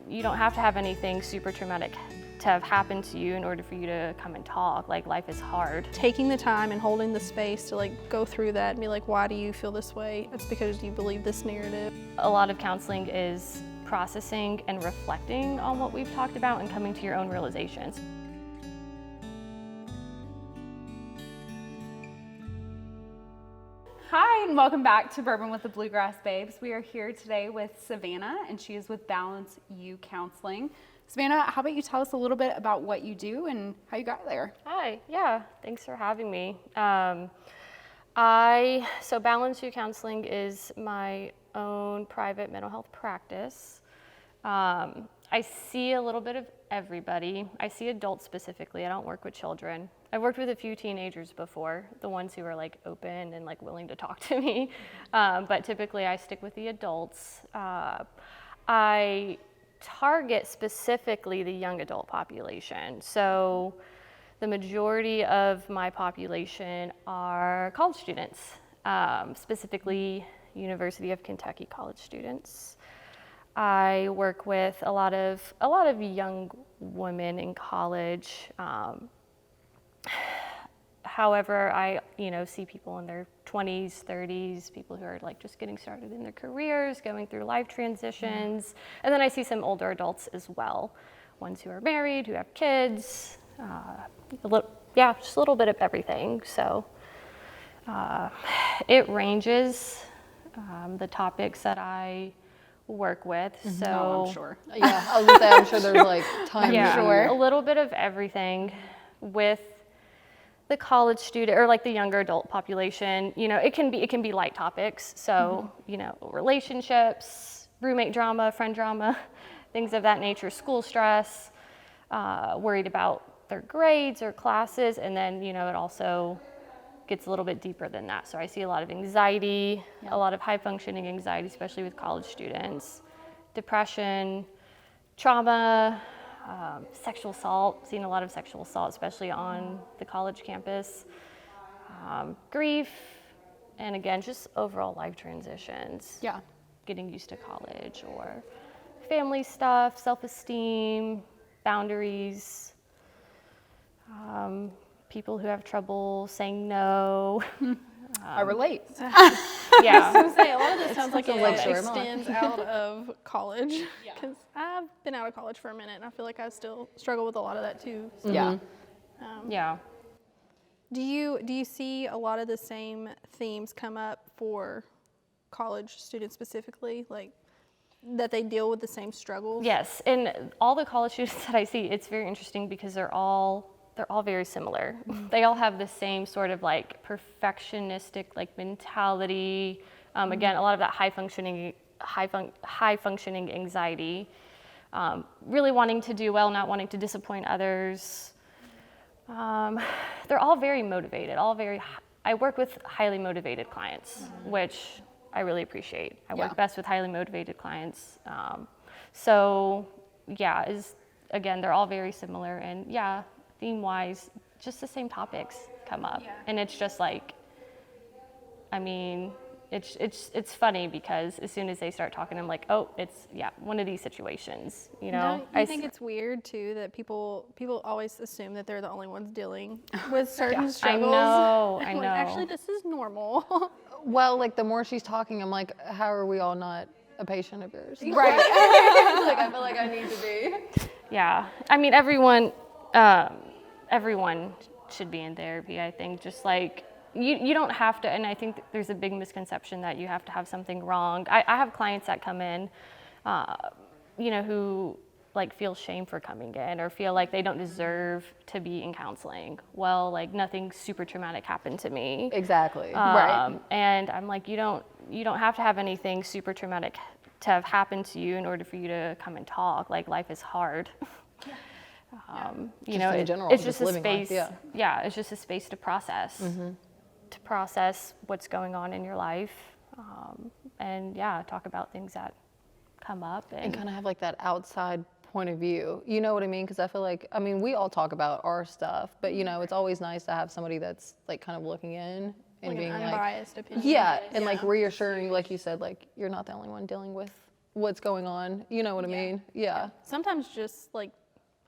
you don't have to have anything super traumatic to have happened to you in order for you to come and talk. Like, life is hard. Taking the time and holding the space to like go through that and be like, why do you feel this way? It's because you believe this narrative. A lot of counseling is processing and reflecting on what we've talked about and coming to your own realizations. Hi, and welcome back to Bourbon with the Bluegrass Babes. We are here today with Savannah, and she is with Balance You Counseling. Savannah, how about you tell us a little bit about what you do and how you got there? Hi, yeah, thanks for having me. So Balance You Counseling is my own private mental health practice. I see a little bit of everybody. I see adults specifically. I don't work with children. I've worked with a few teenagers before, the ones who are like open and like willing to talk to me. But typically I stick with the adults. I target specifically the young adult population. So the majority of my population are college students, specifically University of Kentucky college students. I work with a lot of young women in college. However, I see people in their 20s, 30s, people who are like just getting started in their careers, going through life transitions. And then I see some older adults as well, ones who are married, who have kids, just a little bit of everything. So it ranges, the topics that I work with. So Oh, I'm sure. Yeah, I was gonna say, I'm sure there's like tons. a little bit of everything with the college student or like the younger adult population. It can be light topics. So, relationships, roommate drama, friend drama, things of that nature, school stress, worried about their grades or classes. And then, it also gets a little bit deeper than that. So I see a lot of anxiety, a lot of high functioning anxiety, especially with college students, depression, trauma, sexual assault, seeing a lot of sexual assault, especially on the college campus, grief, and again, just overall life transitions. Yeah. Getting used to college or family stuff, self-esteem, boundaries, people who have trouble saying no. I relate. Yeah. I was gonna say, a lot of this sounds like like it extends out of college, because I've been out of college for a minute, and I feel like I still struggle with a lot of that too. So, Yeah. Yeah. Do you see a lot of the same themes come up for college students specifically, like that they deal with the same struggles? Yes, and all the college students that I see, it's very interesting because they're all very similar. They all have the same sort of like perfectionistic like mentality. Again, a lot of that high functioning anxiety, really wanting to do well, not wanting to disappoint others. They're all very motivated. I work with highly motivated clients, which I really appreciate. I work best with highly motivated clients. Again, they're all very similar, and theme-wise, just the same topics come up. And it's just like, it's funny because as soon as they start talking, I'm like, oh, it's one of these situations, Don't you think it's weird too that people always assume that they're the only ones dealing with certain struggles? I know. Like, actually, this is normal. Well, like the more she's talking, I'm like, how are we all not a patient of yours? Right. Like I feel like I need to be. Yeah, everyone should be in therapy, I think. Just like, you don't have to, and I think there's a big misconception that you have to have something wrong. I have clients that come in, who like feel shame for coming in or feel like they don't deserve to be in counseling. Well, like nothing super traumatic happened to me. Exactly. Right. And I'm like, you don't have to have anything super traumatic to have happened to you in order for you to come and talk. Like, life is hard. In general, it's just a living space. life, It's just a space to process what's going on in your life, and talk about things that come up and kind of have like that outside point of view. You know what I mean? Because I feel like, we all talk about our stuff, but it's always nice to have somebody that's like kind of looking in and Like being an like, unbiased opinion. yeah, and like reassuring, like you said, like you're not the only one dealing with what's going on. You know what I mean? Yeah. Sometimes just like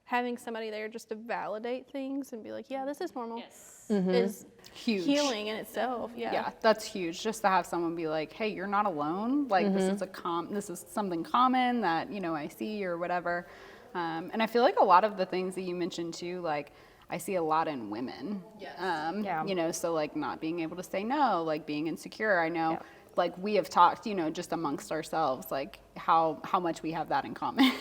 having somebody there just to validate things and be like, yeah, this is normal, is Huge. healing in itself. Yeah, that's huge. Just to have someone be like, "Hey, you're not alone. Like this is this is something common that I see or whatever." And I feel like a lot of the things that you mentioned too, like I see a lot in women. Yes. So like not being able to say no, like being insecure. I know, like we have talked, just amongst ourselves, like how much we have that in common.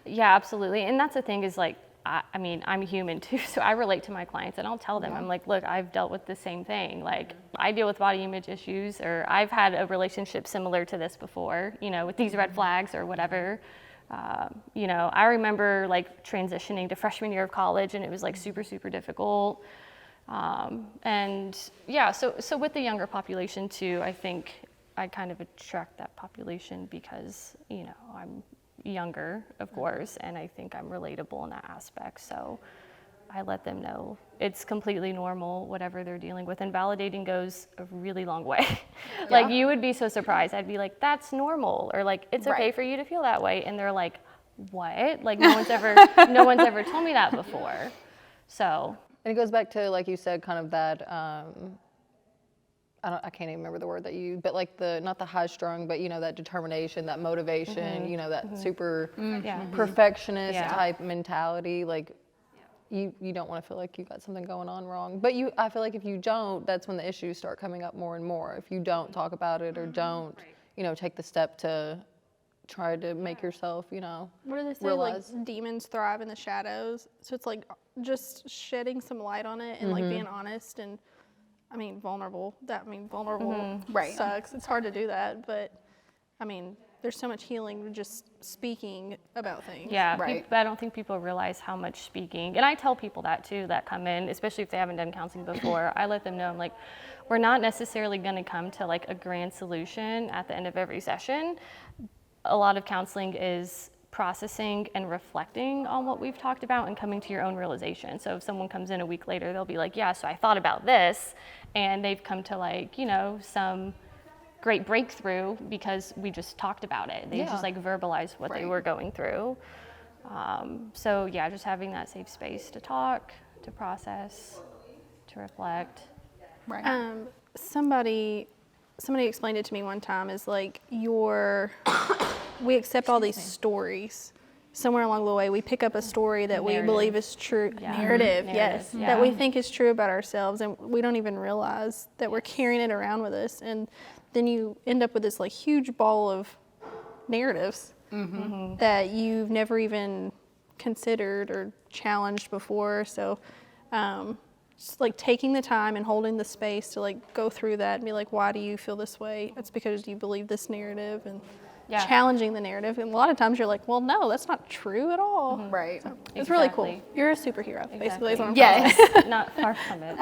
Yeah, absolutely. And that's the thing is like, I mean, I'm human too, so I relate to my clients and I'll tell them, I'm like, look, I've dealt with the same thing. Like I deal with body image issues, or I've had a relationship similar to this before, with these red flags or whatever. I remember like transitioning to freshman year of college and it was like super, super difficult. So with the younger population too, I think I kind of attract that population because, I'm younger, of course, and I think I'm relatable in that aspect. So I let them know it's completely normal, whatever they're dealing with. And validating goes a really long way. Like you would be so surprised. I'd be like, that's normal. Or like, it's okay for you to feel that way. And they're like, what? Like no one's ever told me that before. So. And it goes back to, like you said, kind of that, I can't even remember the word that you used, but like not the high strung, but that determination, that motivation, that super perfectionist type mentality. Like you don't want to feel like you got something going on wrong. But I feel like if you don't, that's when the issues start coming up more and more. If you don't talk about it or don't, take the step to try to make yourself, What do they say? realize. Like demons thrive in the shadows. So it's like just shedding some light on it and like being honest and vulnerable. Vulnerable sucks. It's hard to do that, but there's so much healing with just speaking about things. Yeah, I don't think people realize how much speaking, and I tell people that too, that come in, especially if they haven't done counseling before. I let them know, I'm like, we're not necessarily going to come to like a grand solution at the end of every session. A lot of counseling is processing and reflecting on what we've talked about and coming to your own realization. So if someone comes in a week later, they'll be like, yeah, so I thought about this, and they've come to like, some great breakthrough because we just talked about it. They just like verbalized what they were going through. Just having that safe space to talk, to process, to reflect. Right. Somebody explained it to me one time is like we accept all these stories. Somewhere along the way, we pick up a story that we believe is true. Narrative, yes. Yeah. That we think is true about ourselves, and we don't even realize that we're carrying it around with us. And then you end up with this like huge ball of narratives that you've never even considered or challenged before. So just like taking the time and holding the space to like go through that and be like, why do you feel this way? It's because you believe this narrative, and challenging the narrative. And a lot of times you're like, well, no, that's not true at all. Right. So it's really cool. You're a superhero, basically. Is what I'm Yes. Not far from it.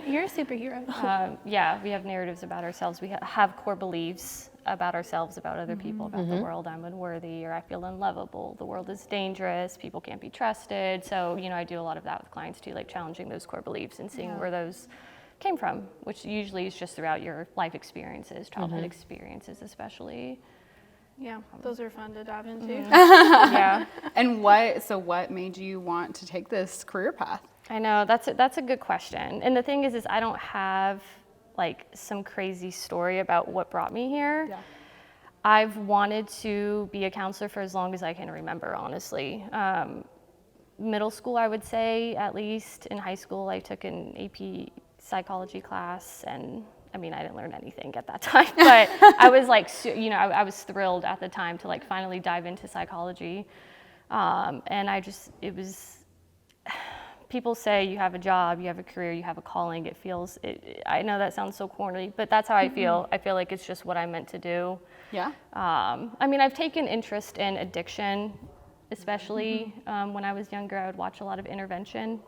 You're a superhero. We have narratives about ourselves. We have core beliefs about ourselves, about other people, about the world. I'm unworthy, or I feel unlovable. The world is dangerous. People can't be trusted. So, I do a lot of that with clients too, like challenging those core beliefs and seeing where those came from, which usually is just throughout your life experiences, childhood experiences especially. Yeah, those are fun to dive into. Yeah. And what made you want to take this career path? I know, that's a good question. And the thing is I don't have like some crazy story about what brought me here. Yeah. I've wanted to be a counselor for as long as I can remember, honestly. Middle school, I would say, at least. In high school, I took an AP psychology class, and I didn't learn anything at that time, but I was like, I was thrilled at the time to like finally dive into psychology. And people say you have a job, you have a career, you have a calling. I know that sounds so corny, but that's how I feel. I feel like it's just what I'm meant to do. Yeah. I've taken interest in addiction, especially when I was younger. I would watch a lot of Intervention.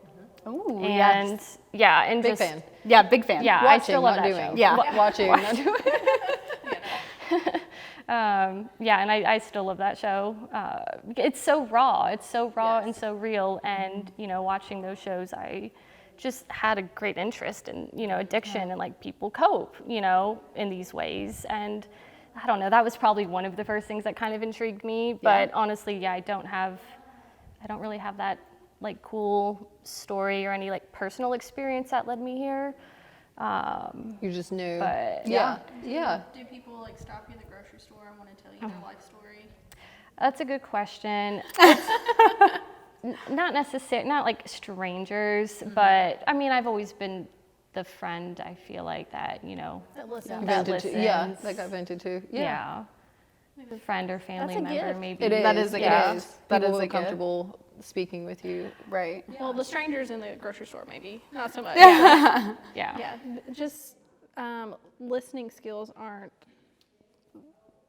Oh, and yes. And big fan. Yeah, big fan. Yeah, watching, I still love not that doing. show. Yeah, watching, not doing. And I still love that show. It's so raw. It's so raw and so real. And watching those shows, I just had a great interest in addiction and like people cope in these ways. And I don't know, that was probably one of the first things that kind of intrigued me. But honestly, yeah, I don't really have that like cool story or any like personal experience that led me here. You just knew. But yeah. Do people like stop you at the grocery store and want to tell you their life story? That's a good question. Not necessarily, not like strangers, but I mean, I've always been the friend, I feel like, that, you know, That listens. that Vented listens. to, yeah, that got vented to. Yeah. A friend or family That's a member, gift. maybe. It is. That is a yeah. gift. That That is is a gift. comfortable speaking with you. Right. Well, the strangers in the grocery store, maybe not so much. Yeah. Yeah, just listening skills aren't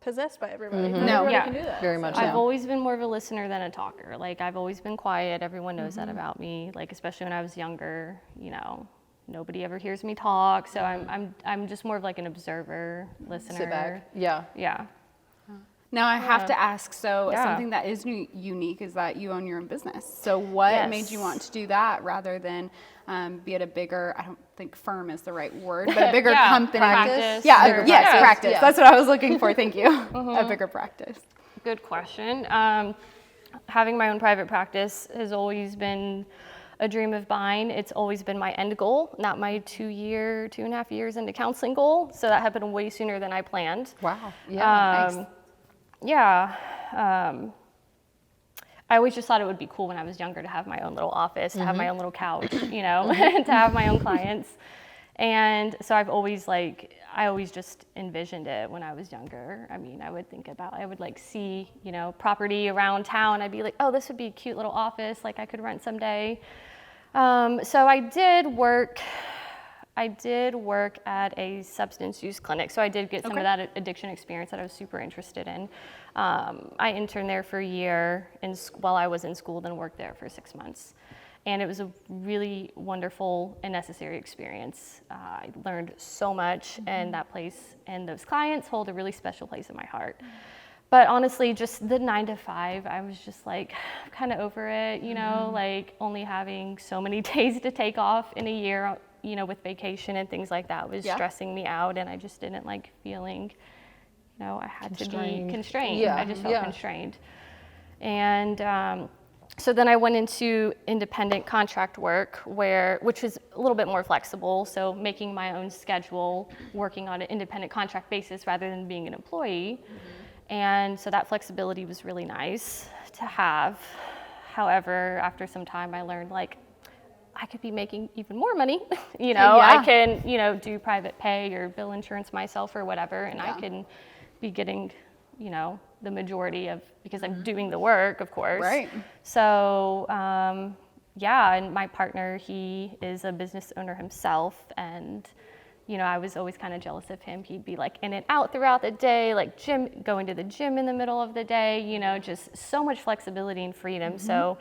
possessed by everybody. Not No. everybody Yeah. can do that. Very much I've so. always been more of a listener than a talker. Like, I've always been quiet. Everyone knows that about me. Like, especially when I was younger, you know, nobody ever hears me talk. So I'm just more of like an observer, listener. Sit back. Yeah. Yeah. Now I have to ask, so Yeah. something that is unique is that you own your own business. So what Yes. made you want to do that rather than be at a bigger, I don't think firm is the right word, but a bigger Yeah, company? practice. Yeah, Bigger yes, practice. practice. Yeah. That's what I was looking for. Thank you. A bigger practice. Good question. Having my own private practice has always been a dream of mine. It's always been my end goal, not my 2.5 years into counseling goal. So that happened way sooner than I planned. Wow. Yeah. Nice. Yeah. I always just thought it would be cool when I was younger to have my own little office, to have my own little couch, you know, to have my own clients. And so I always just envisioned it when I was younger. I mean, I would like see, you know, property around town. I'd be like, oh, this would be a cute little office, like I could rent someday. So I did work at a substance use clinic. So I did get some of that addiction experience that I was super interested in. I interned there for a year while I was in school, then worked there for 6 months. And it was a really wonderful and necessary experience. I learned so much, and that place and those clients hold a really special place in my heart. But honestly, just the 9 to 5, I was just like kind of over it, you know, like only having so many days to take off in a year, you know, with vacation and things like that was stressing me out, and I just didn't like feeling, you know, I had to be constrained. Yeah. I just felt constrained. And so then I went into independent contract work, which was a little bit more flexible. So making my own schedule, working on an independent contract basis rather than being an employee. And so that flexibility was really nice to have. However, after some time, I learned like I could be making even more money. You know, I can, you know, do private pay or bill insurance myself or whatever, and I can be getting, you know, the majority of, because I'm doing the work, of course. Right. So, and my partner, he is a business owner himself, and, you know, I was always kind of jealous of him. He'd be like in and out throughout the day, like going to the gym in the middle of the day, you know, just so much flexibility and freedom. So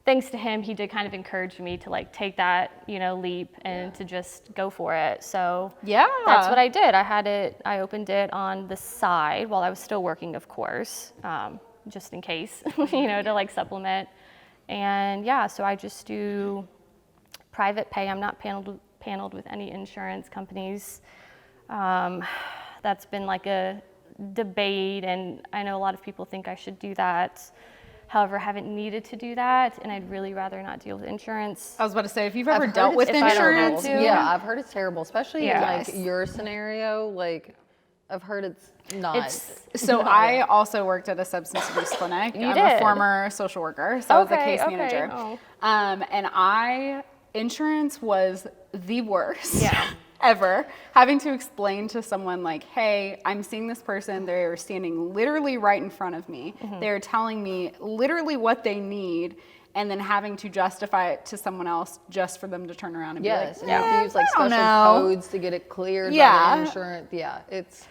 thanks to him, he did kind of encourage me to like take that, you know, leap and to just go for it. So that's what I did. I opened it on the side while I was still working, of course, just in case, you know, to like supplement. And so I just do private pay. I'm not paneled with any insurance companies. That's been like a debate, and I know a lot of people think I should do that. However, I haven't needed to do that, and I'd really rather not deal with insurance. I was about to say, if you've ever I've dealt heard with it's terrible. insurance, Yeah, I've heard it's terrible, especially in like Yes. your scenario. Like, I've heard it's not. So I also worked at a substance abuse clinic. I'm a did? former social worker, so I was a case Okay. manager. Oh. And insurance was the worst Yeah. ever. Having to explain to someone like, hey, I'm seeing this person, they're standing literally right in front of me. They're telling me literally what they need, and then having to justify it to someone else just for them to turn around and Yes, be and you like, have to use like I don't special know. codes to get it cleared by Yeah. the insurance. Yeah, it's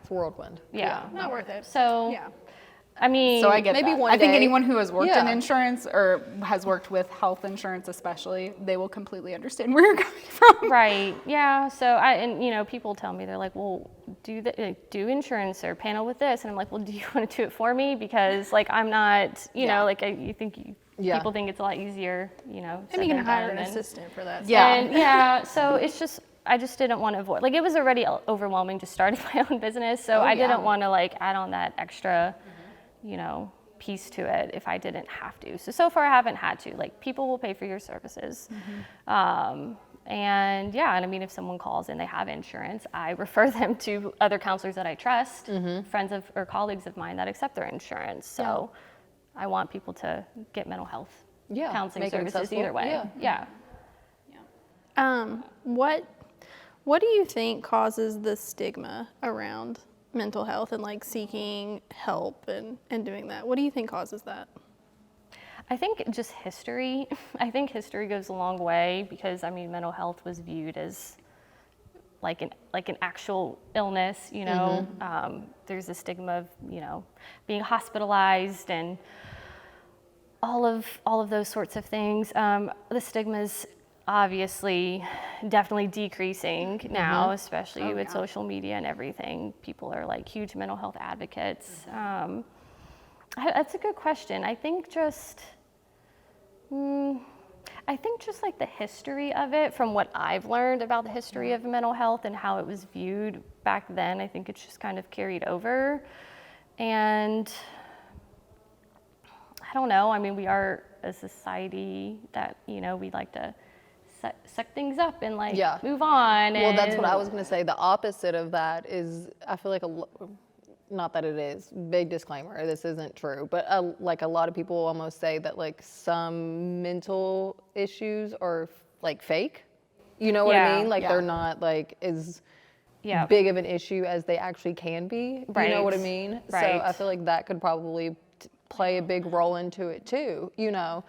whirlwind. Yeah. Not worth it. So, Yeah. I mean, So I get Maybe that. one I think day. anyone who has worked in Yeah. insurance or has worked with health insurance especially, they will completely understand where you're coming from. right. Yeah. So you know, people tell me, they're like, well, do insurance or panel with this. And I'm like, well, do you want to do it for me? Because like, I'm not, you know, like Yeah. people think it's a lot easier, you know. And you can said than hire done, an and- assistant for that. Yeah. And so it's just, I just didn't want to avoid, like, it was already overwhelming just starting my own business, so I didn't want to like add on that extra, you know, piece to it if I didn't have to. So far I haven't had to. Like, people will pay for your services. And yeah, and I mean, if someone calls and they have insurance, I refer them to other counselors that I trust, friends of or colleagues of mine that accept their insurance. So I want people to get mental health counseling make it services accessible. either way. Yeah. What do you think causes the stigma around mental health and like seeking help and doing that? What do you think causes that? I think just history. I think history goes a long way because, I mean, mental health was viewed as like an actual illness, you know. There's a stigma of, you know, being hospitalized and all of those sorts of things. The stigma is obviously definitely decreasing now, especially with social media and everything. People are like huge mental health advocates. That's a good question. I think just like the history of it, from what I've learned about the history of mental health and how it was viewed back then, I think it's just kind of carried over. And I don't know, I mean, we are a society that, you know, we like to suck things up and like move on. Well, that's what I was going to say. The opposite of that is, I feel like not that it is, big disclaimer, this isn't true, but like a lot of people almost say that like some mental issues are like fake. You know what I mean? Like they're not like as big of an issue as they actually can be. You know what I mean? Right. So I feel like that could probably play a big role into it too, you know?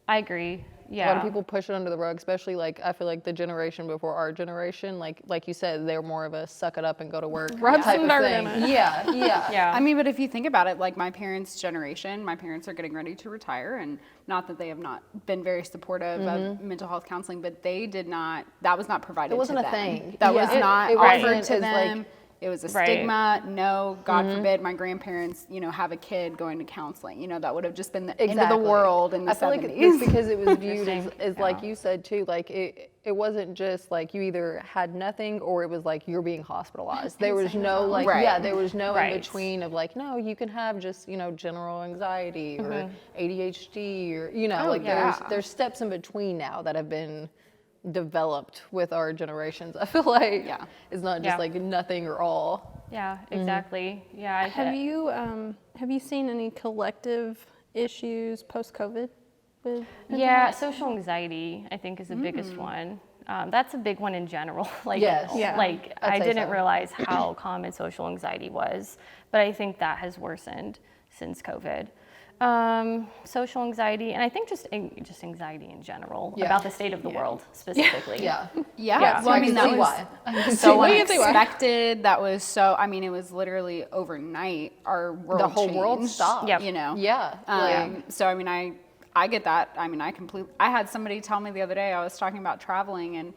I agree. Yeah. A lot of people push it under the rug, especially like I feel like the generation before our generation, like you said, they're more of a suck it up and go to work Rub type some of dirt thing. in it. Yeah. I mean, but if you think about it, like my parents' generation, my parents are getting ready to retire, and not that they have not been very supportive of mental health counseling, but they did not, that was not provided to them. It wasn't a thing. That was not it offered wasn't to as, them. like, It was a stigma. No, God forbid my grandparents, you know, have a kid going to counseling. You know, that would have just been the end of the world in the 70s. I feel like it's because it was viewed as like you said too, like it wasn't just like you either had nothing or it was like you're being hospitalized. There was no like, there was no in between of like, no, you can have just, you know, general anxiety or ADHD or, you know, there's steps in between now that have been developed with our generations. I feel like it's not just like nothing or all. Yeah, exactly. Yeah. Have you seen any collective issues post-COVID with mental health? Social anxiety, I think, is the biggest one. That's a big one in general. Like, I'd I say didn't so. realize how common social anxiety was, but I think that has worsened since COVID. Social anxiety, and I think just anxiety in general about the state of the world specifically. Well, I mean, that was so unexpected. That was so, I mean, it was literally overnight. Our world The whole changed, world stopped. You know? So, I mean, I get that. I mean, I had somebody tell me the other day, I was talking about traveling, and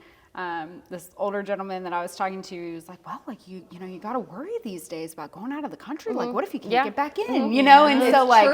this older gentleman that I was talking to, he was like, well, like you know, you got to worry these days about going out of the country. Like, what if you can't get back in, you know? And so like,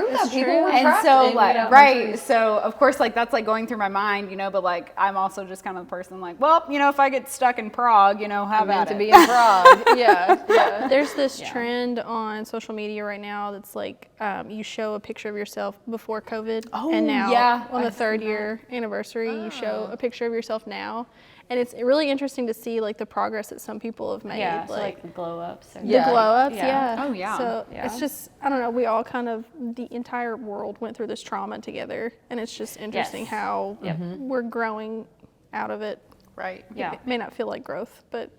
so of course, like that's like going through my mind, you know, but like, I'm also just kind of the person like, well, you know, if I get stuck in Prague, you know, how about to be in Prague. There's this trend on social media right now that's like, you show a picture of yourself before COVID, and now on the third year anniversary, you show a picture of yourself now. And it's really interesting to see like the progress that some people have made. Yeah, so like the glow ups. The glow ups, Oh, yeah. So it's just, I don't know, we all kind of, the entire world went through this trauma together. And it's just interesting how we're growing out of it. Right. It may not feel like growth, but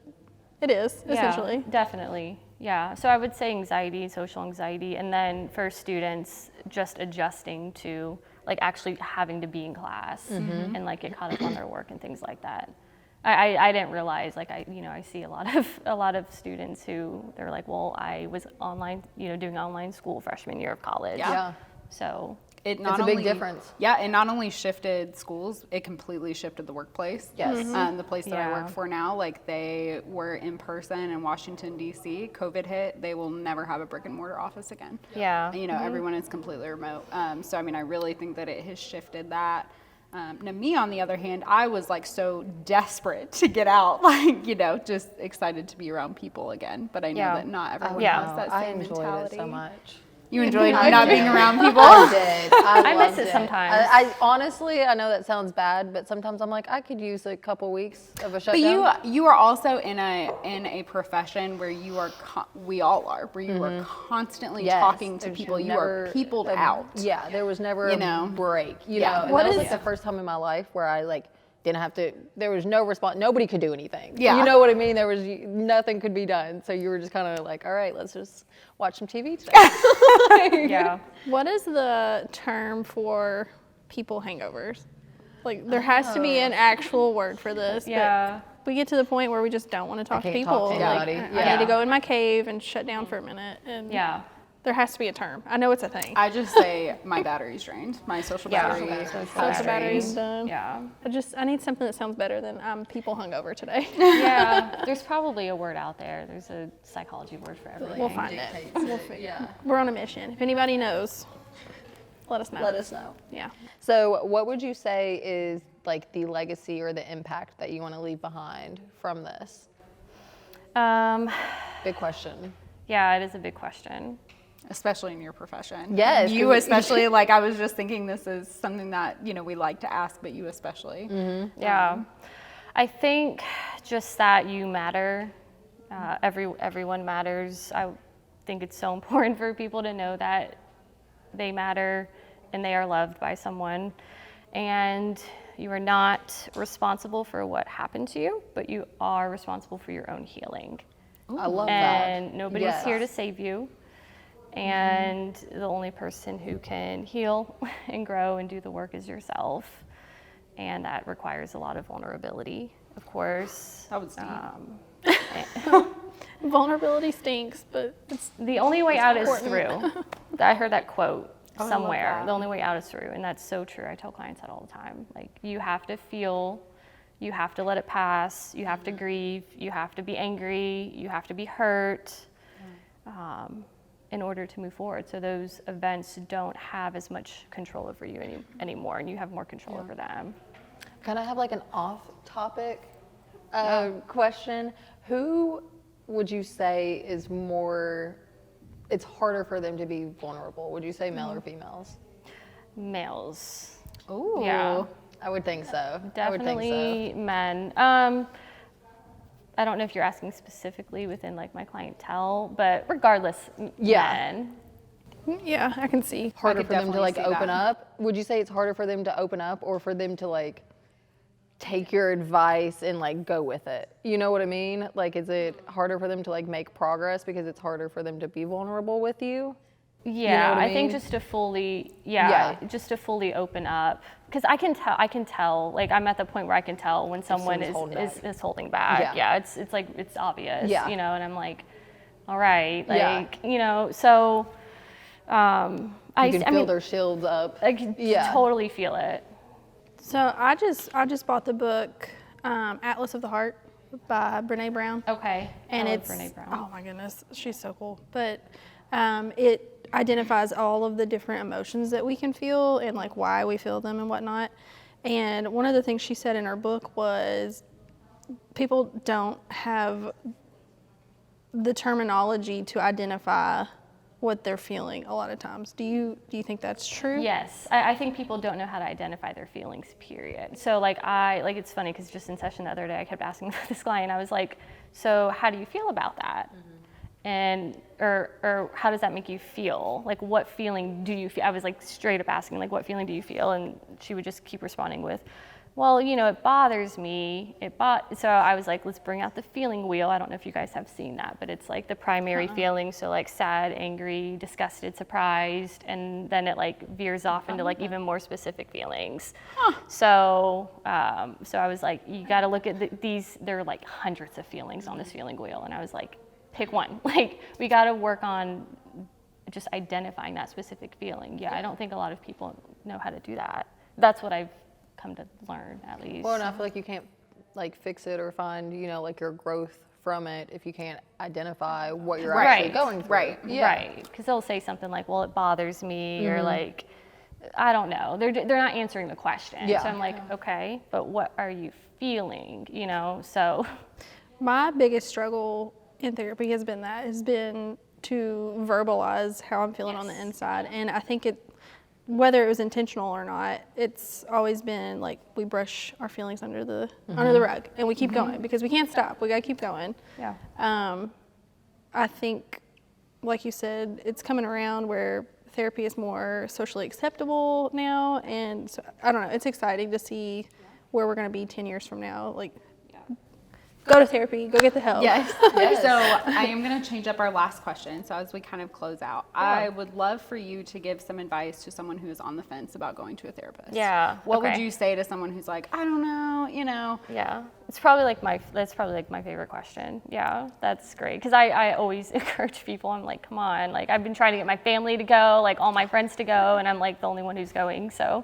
it is, essentially. Definitely. Yeah. So I would say anxiety, social anxiety, and then for students, just adjusting to like actually having to be in class and like get caught up on their work and things like that. I didn't realize, like, I see a lot of students who they're like, well, I was online, you know, doing online school freshman year of college. So It's a big difference. Yeah, it not only shifted schools, it completely shifted the workplace. Yes. The place that I work for now, like they were in person in Washington, D.C. COVID hit. They will never have a brick and mortar office again. Yeah. You know, everyone is completely remote. So, I mean, I really think that it has shifted that. Now me, on the other hand, I was like so desperate to get out, like, you know, just excited to be around people again. But I know that not everyone has that I same enjoyed mentality. it so much. You enjoyed not being around people? I did. I miss loved it sometimes. I honestly, I know that sounds bad, but sometimes I'm like, I could use a couple weeks of a shutdown. But you are also in a profession where you are, we all are, where you are constantly talking to people. You are peopled out. Yeah, there was never a break. You know, and What that was is- like the first time in my life where I like didn't have to. There was no response. Nobody could do anything. Yeah. You know what I mean? There was nothing could be done. So you were just kind of like, all right, let's just watch some TV today. Yeah. What is the term for people hangovers? Like, there has to be an actual word for this. Yeah. But we get to the point where we just don't want to talk to can't people. talk to Like, anybody. I need to go in my cave and shut down for a minute. And Yeah. there has to be a term. I know it's a thing. I just say my battery's drained. My social Yeah. battery. Social battery's done. Yeah. I need something that sounds better than I'm people hungover today. Yeah. There's probably a word out there. There's a psychology word for everything. We'll find it. Yeah. We're on a mission. If anybody knows, let us know. Let us know. Yeah. So, what would you say is like the legacy or the impact that you want to leave behind from this? Big question. Yeah, it is a big question. Especially in your profession. Yes, You 'cause- especially, like, I was just thinking this is something that, you know, we like to ask, but you especially. Yeah. I think just that you matter. Everyone matters. I think it's so important for people to know that they matter and they are loved by someone. And you are not responsible for what happened to you, but you are responsible for your own healing. I love that. And nobody's Yes. here to save you. And the only person who can heal and grow and do the work is yourself. And that requires a lot of vulnerability, of course. That was deep. Vulnerability stinks, but it's The only way out is through. I heard that quote I love somewhere. that. The only way out is through. And that's so true. I tell clients that all the time. Like, you have to feel, you have to let it pass, you have to grieve, you have to be angry, you have to be hurt in order to move forward. So those events don't have as much control over you anymore, and you have more control over them. Can I have like an off-topic question? Who would you say is more? It's harder for them to be vulnerable. Would you say male or females? Males. Ooh. Yeah. I would think so. Definitely men. I don't know if you're asking specifically within like my clientele, but regardless, men. yeah, I can see. Harder could for them to like definitely see open that. up. Would you say it's harder for them to open up, or for them to like take your advice and like go with it? You know what I mean? Like, is it harder for them to like make progress because it's harder for them to be vulnerable with you? Yeah, what I I think mean? just to fully, Yeah. just to fully open up, because I can tell, like I'm at the point where I can tell when someone is holding back. Yeah. It's like, it's obvious, Yeah. you know, and I'm like, all right, Yeah. like, you know, so You can feel their shields up. I can totally feel it. So I just bought the book Atlas of the Heart by Brene Brown. Okay. And I love it's Brene Brown. oh my goodness, she's so cool. But it identifies all of the different emotions that we can feel and like why we feel them and whatnot. And one of the things she said in her book was people don't have the terminology to identify what they're feeling a lot of times. Do you think that's true? Yes, I think people don't know how to identify their feelings, period. So like it's funny because just in session the other day I kept asking for this client, I was like, so how do you feel about that? And or how does that make you feel? Like, what feeling do you feel? I was like straight up asking, like, what feeling do you feel? And she would just keep responding with, well, you know, it bothers me. So I was like, let's bring out the feeling wheel. I don't know if you guys have seen that, but it's like the primary feelings. So like sad, angry, disgusted, surprised, and then it like veers off into like even more specific feelings. So so I was like, you got to look at these. There are like hundreds of feelings on this feeling wheel, and I was like, pick one. Like, we got to work on just identifying that specific feeling. Yeah, I don't think a lot of people know how to do that. That's what I've come to learn, at least. Well, and I feel like you can't like fix it or find, you know, like your growth from it if you can't identify what you're actually going through. Right. Right, because they'll say something like, well, it bothers me, or like, I don't know. They're not answering the question. Yeah. So I'm like, okay, but what are you feeling? You know, so. My biggest struggle in therapy has been to verbalize how I'm feeling on the inside. And I think whether it was intentional or not, it's always been like we brush our feelings under the rug and we keep going because we can't stop. We got to keep going. Yeah. I think, like you said, it's coming around where therapy is more socially acceptable now. And so, I don't know, it's exciting to see where we're going to be 10 years from now. Like, go to therapy, go get the help. Yes. So I am going to change up our last question. So as we kind of close out, I would love for you to give some advice to someone who is on the fence about going to a therapist. Yeah. What would okay. you say to someone who's like, I don't know, you know? Yeah, that's probably like my favorite question. Yeah, that's great. Because I always encourage people. I'm like, come on. Like, I've been trying to get my family to go, like all my friends to go, and I'm like the only one who's going. So.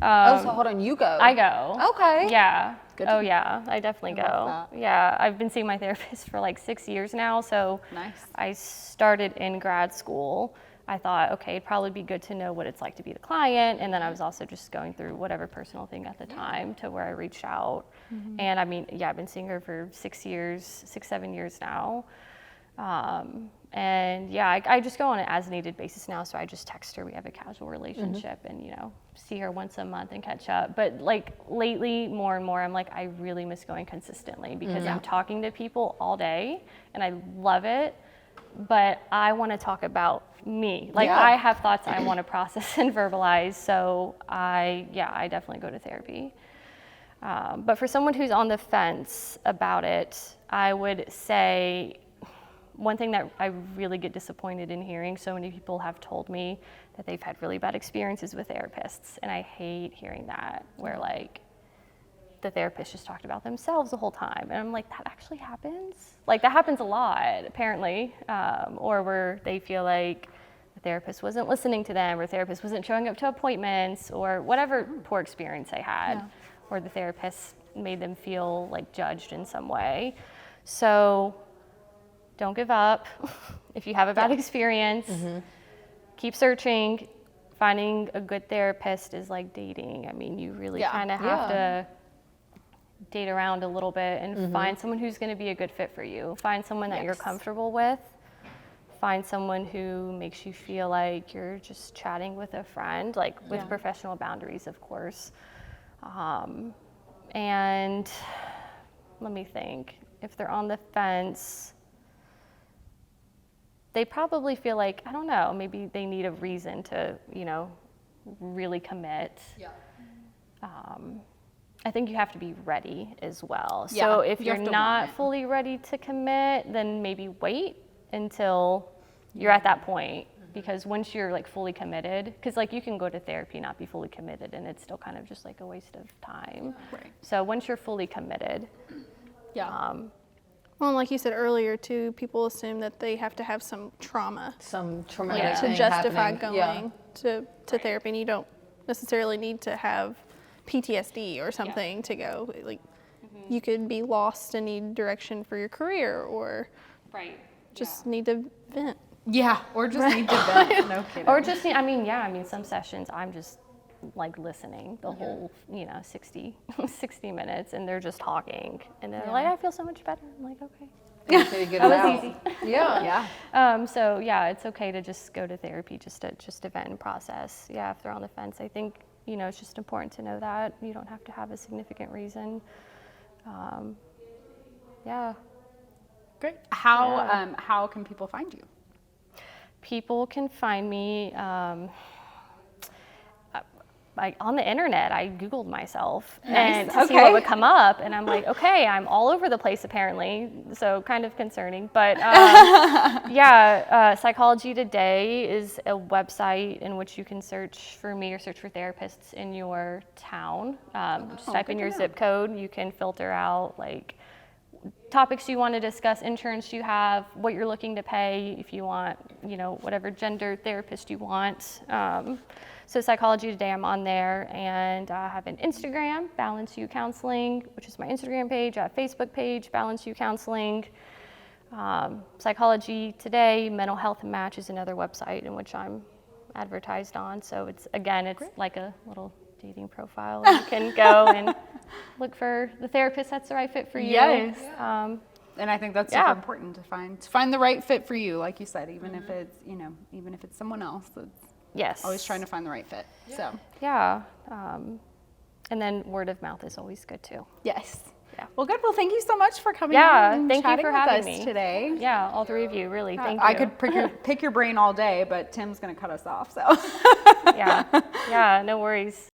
So hold on, you go. I go. Okay. Yeah. Good Oh yeah, I definitely go. love that. Yeah, I've been seeing my therapist for like 6 years now. So Nice. I started in grad school. I thought, okay, it'd probably be good to know what it's like to be the client. And then I was also just going through whatever personal thing at the time to where I reached out. And I mean, yeah, I've been seeing her for 7 years now. And yeah, I just go on an as needed basis now. So I just text her. We have a casual relationship and, you know, see her once a month and catch up. But like lately, more and more, I'm like, I really miss going consistently because I'm talking to people all day and I love it. But I want to talk about me. Like I have thoughts I want to process and verbalize. So I definitely go to therapy. But for someone who's on the fence about it, I would say one thing that I really get disappointed in hearing, so many people have told me that they've had really bad experiences with therapists, and I hate hearing that, where like the therapist just talked about themselves the whole time, and I'm like, that actually happens? Like that happens a lot, apparently, or where they feel like the therapist wasn't listening to them, or the therapist wasn't showing up to appointments, or whatever poor experience they had, or the therapist made them feel like judged in some way. So don't give up. If you have a bad experience, keep searching. Finding a good therapist is like dating. I mean, you really kind of have to date around a little bit and find someone who's going to be a good fit for you. Find someone that you're comfortable with. Find someone who makes you feel like you're just chatting with a friend, like with professional boundaries, of course. And let me think. If they're on the fence, they probably feel like, I don't know, maybe they need a reason to, you know, really commit. Yeah. I think you have to be ready as well. Yeah, So if you you're have to not want it. fully ready to commit, then maybe wait until you're at that point. Because once you're like fully committed, because like you can go to therapy, not be fully committed, and it's still kind of just like a waste of time. Right. So once you're fully committed, Well, and like you said earlier, too, people assume that they have to have some trauma Some traumatic to thing justify happening. going to therapy, and you don't necessarily need to have PTSD or something to go. Like, you could be lost and need direction for your career, or just need to vent. Yeah, or just need to vent. No kidding. or just, I mean, some sessions I'm just like listening the whole, 60 minutes, and they're just talking, and they're like, I feel so much better. I'm like, okay. Until you get That it was out. easy. Yeah. So yeah, it's okay to just go to therapy, just to vent and process. Yeah, if they're on the fence, I think, it's just important to know that you don't have to have a significant reason. Great. How can people find you? People can find me on the internet. I Googled myself and to see what would come up, and I'm like, okay, I'm all over the place apparently, so kind of concerning. But Psychology Today is a website in which you can search for me or search for therapists in your town. Just type in your zip code. You can filter out like topics you want to discuss, insurance you have, what you're looking to pay, if you want, whatever gender therapist you want. So Psychology Today, I'm on there, and I have an Instagram, Balance You Counseling, which is my Instagram page. I have a Facebook page, Balance You Counseling. Psychology Today, Mental Health Match is another website in which I'm advertised on. So it's like a little dating profile. You can go and look for the therapist that's the right fit for you. Yes. And I think that's super important to find the right fit for you, like you said, even if it's, even if it's someone else, it's always trying to find the right fit. So yeah. And then word of mouth is always good too. yes. Yeah. Well, good. Well, thank you so much for coming Yeah, on and thank you chatting for with having us me today. Yeah, all three of you, really. Thank you. I could pick your brain all day, but Tim's going to cut us off. So yeah, no worries.